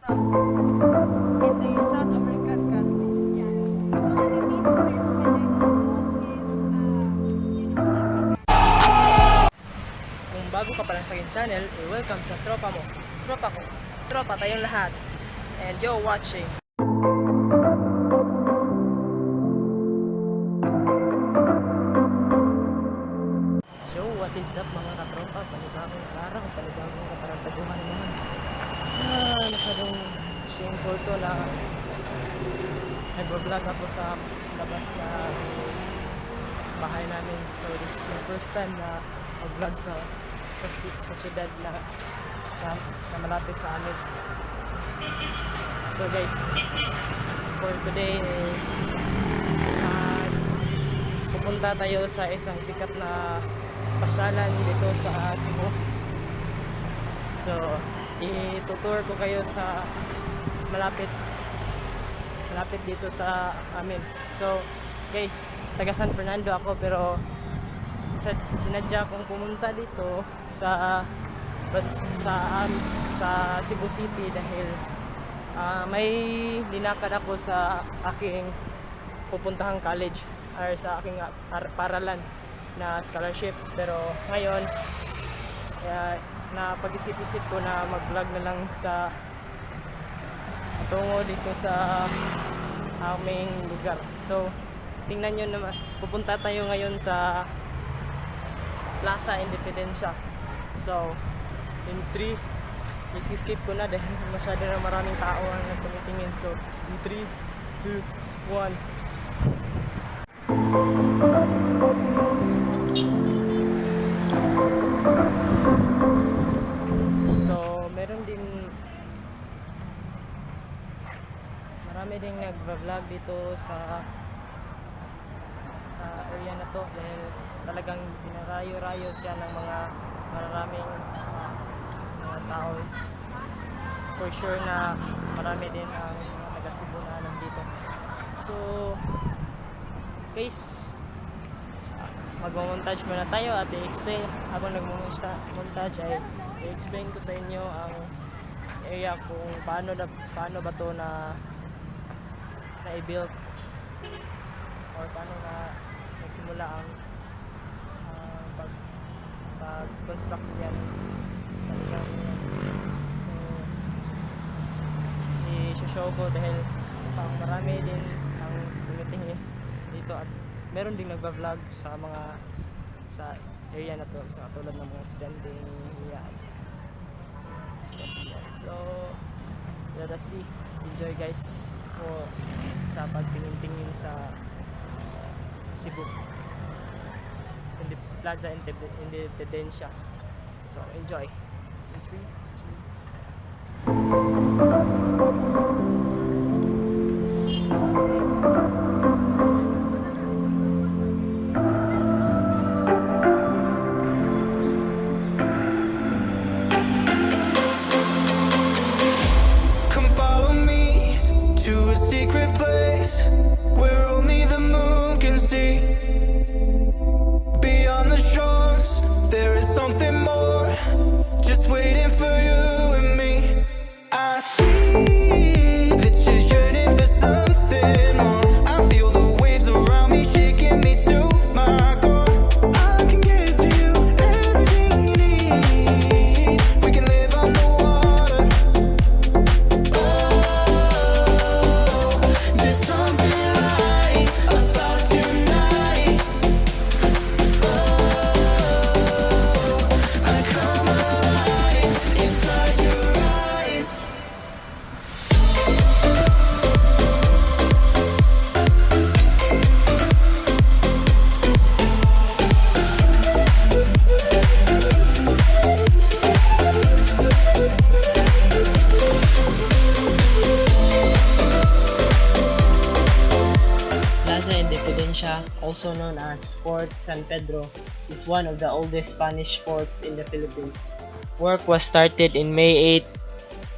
In the South American countries, yes. Other people is when I go home is Kung bago ka pa lang sa aking channel, welcome sa tropa mo, tropa ko, tropa tayong lahat. And you're watching. Yo, what is up mga katropa? Panibagong araw, panibagong katarantaduhan naman. Masyadong shameful to na nag-vlog ako sa labas na bahay namin. So this is my first time na mag-vlog sa syudad na malapit sa amin. So guys, for today is pupunta tayo sa isang sikat na pasyalan dito sa Cebu. So itutour ko kayo sa malapit dito sa amin. So guys, taga San Fernando ako, pero sinadya kong pumunta dito sa Cebu City dahil may linakad ako sa aking pupuntahang college or sa aking paralan na scholarship. Pero ngayon napag-isip-isip ko na mag-vlog na lang sa tungo dito sa aming lugar. So tingnan nyo naman, pupunta tayo ngayon sa Plaza Independensya. So in 3, skip ko na dahil masyado na maraming tao ang tumitingin. So in 3, 2, 1. So marami ding nag-vlog dito sa area na to dahil talagang dinarayo-rayo siya ng mga maraming mga tao. For sure na marami din ang mga taga-Cebu na nandito. So guys, magmo-montage muna tayo at i-explain. Habang nagmo-montage ay i-explain ko sa inyo ang area kung paano ba to na i-build or paano na nagsimula ang pag-construct niyan sa lugar niyan. So i-show ko dahil marami din ang tumitingin dito at meron ding nagba-vlog sa area na to, sa tulad ng mga estudyante yan. So let us see, enjoy guys sa pagtingin-tingin sa Cebu Plaza Independensya. So enjoy. 3, 2. Come follow me to a secret place where only the moon can see. Beyond the shores, there is something more, just waiting for you and me. I see that you're yearning for something more. I feel the waves around me shaking me to my core. I can give to you everything you need. We can live on the water. There's something right about tonight. I come alive inside your eyes. Plaza Independensya, also known as Fort San Pedro, is one of the oldest Spanish forts in the Philippines. Work was started in May 8,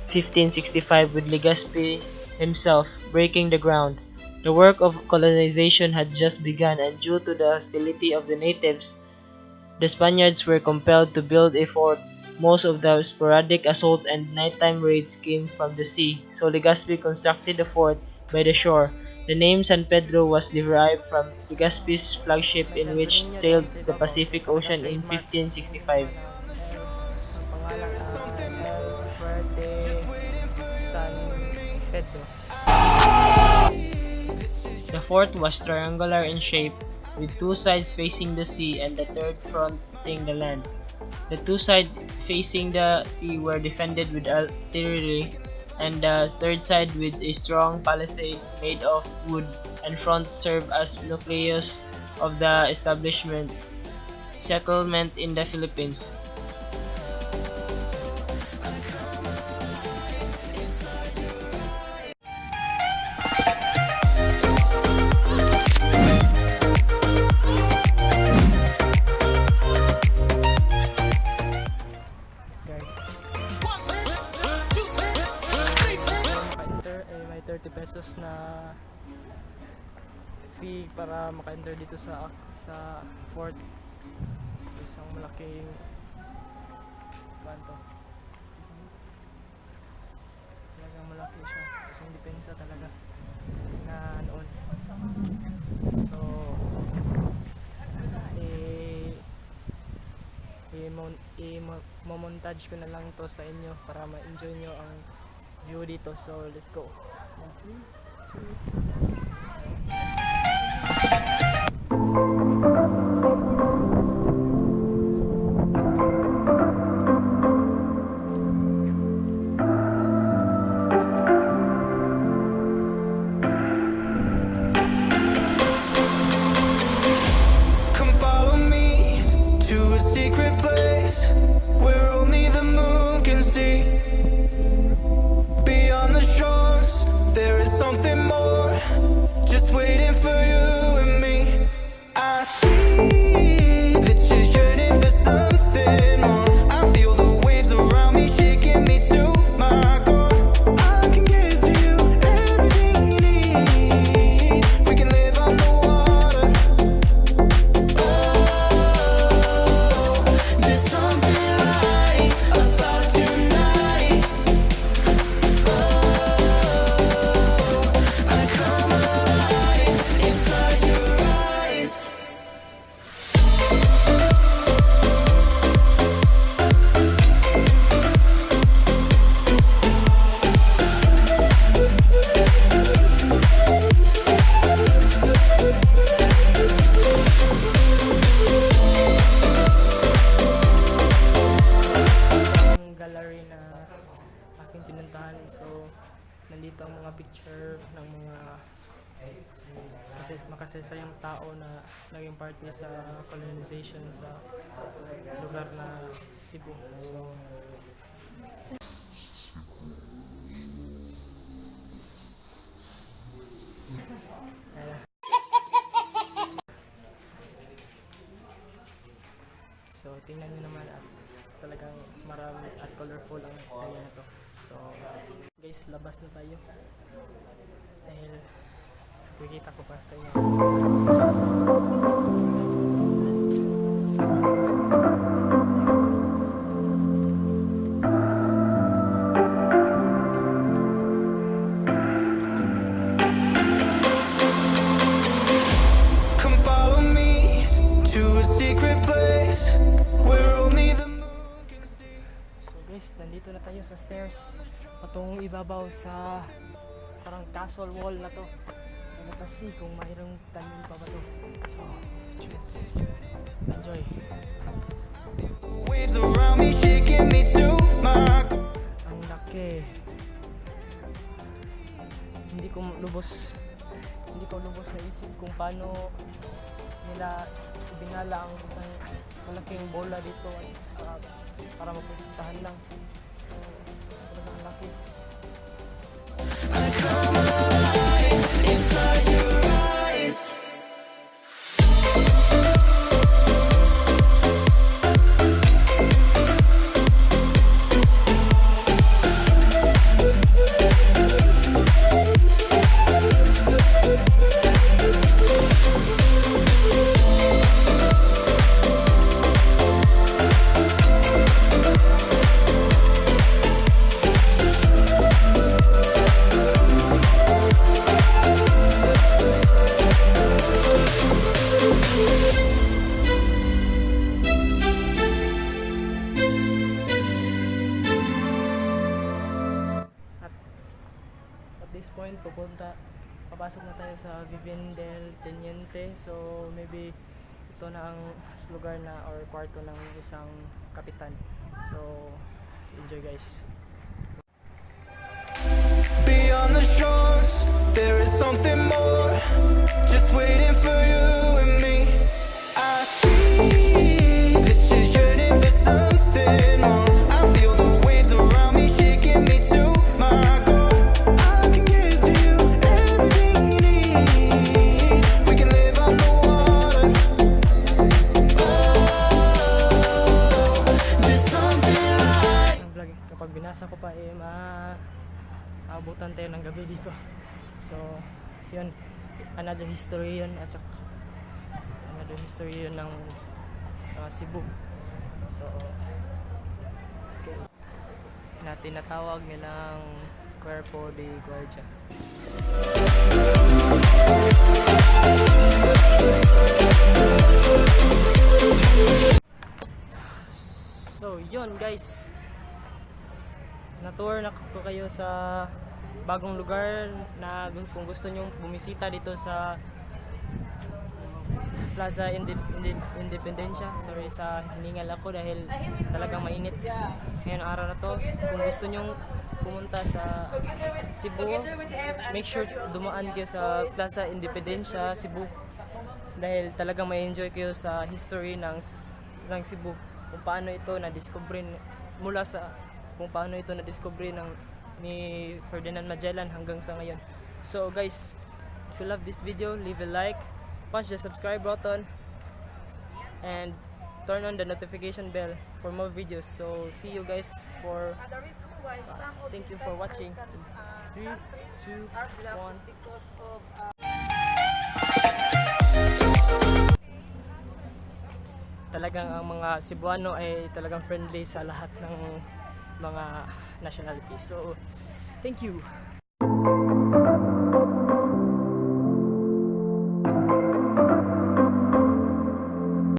1565 with Legazpi himself breaking the ground. The work of colonization had just begun, and due to the hostility of the natives, the Spaniards were compelled to build a fort Most of the sporadic assault and nighttime raids came from the sea, so Legazpi constructed a fort by the shore. The name San Pedro was derived from Legazpi's flagship May in Santo which Niño sailed doon sa the ibabaw. So Pacific talagang Ocean in trademark 1565. ang pangalan ay El Fuerte San Pedro. The fort was triangular in shape, with two sides facing the sea and the third fronting the land. The two sides facing the sea were defended with artillery, and the third side with a strong palisade made of wood, and front served as nucleus of the establishment settlement in the Philippines. Maka-enter may 30 pesos na fee para maka-enter dito sa fort. So isang malaking kanto. Talagang malaki siya. Isang depensa talaga na noon. So i-montage ko na lang to sa inyo para ma-enjoy nyo ang view dito. So let's go. 1, 2. Come follow me to a secret place where only the moon can see. Beyond the shores, there is something more, just waiting for you and me. I see that you're yearning for something more. I feel the waves around me shaking me to my core. I can give to you everything you need. We can live on the water. There's something right about tonight. I come alive inside your eyes. Ang gallery na aking pinuntahan. So nandito ang mga picture ng mga makasasayang tao na naging parte sa colonization sa lugar na Cebu. So ayan. So tingnan nyo naman at talagang marami at colorful ang area na to. So guys, labas na tayo dahil kikita ko pa sa inyo. Come follow me to a secret place where only the moon can see. So guys, nandito na tayo sa stairs patungong ibabaw sa parang castle wall na to. So let's see kung mayroong tanim pa ba to. So enjoy. Waves around me shaking me to my core. Ang laki. Hindi ko lubos naisip kung paano nila binala ang isang malaking bola dito at para mapuntahan lang. So, talagang laki. I come alive inside your eyes. this point papasok na tayo sa Vivian del Teniente. So maybe ito na ang lugar na or kwarto ng isang kapitan. So enjoy guys. Beyond the shores, there is something more, just waiting for you and me. I see that you're yearning for something more. I feel the waves around me shaking me to my core. I can give to you everything you need. We can live on the water. Oh, there's something right. Ang vlog, kapag binasa ko pa abutan tayo ng gabi dito. So yun, another history yun, at saka another history yun ng Cebu. So na tinatawag nilang Cuerpo de Guardia. So yun guys, na-tour na ko kayo sa bagong lugar na kung gusto nyong bumisita dito sa Plaza Independensya. Sorry sa hiningal ako dahil talagang mainit ngayon araw na to. Kung gusto nyong pumunta sa Cebu, make sure dumaan kayo sa Plaza Independensya, Cebu, dahil talagang may enjoy kayo sa history ng Cebu, kung paano ito na-discover mula sa kung paano ito na-discover ni Ferdinand Magellan hanggang sa ngayon. So guys, if you love this video, leave a like, punch the subscribe button, and turn on the notification bell for more videos. So see you guys for The reason why some of thank you these for watching. African 3, countries 2, are blocked 1. because of Talagang ang mga Cebuano ay talagang friendly sa lahat ng mga nationalities. So thank you.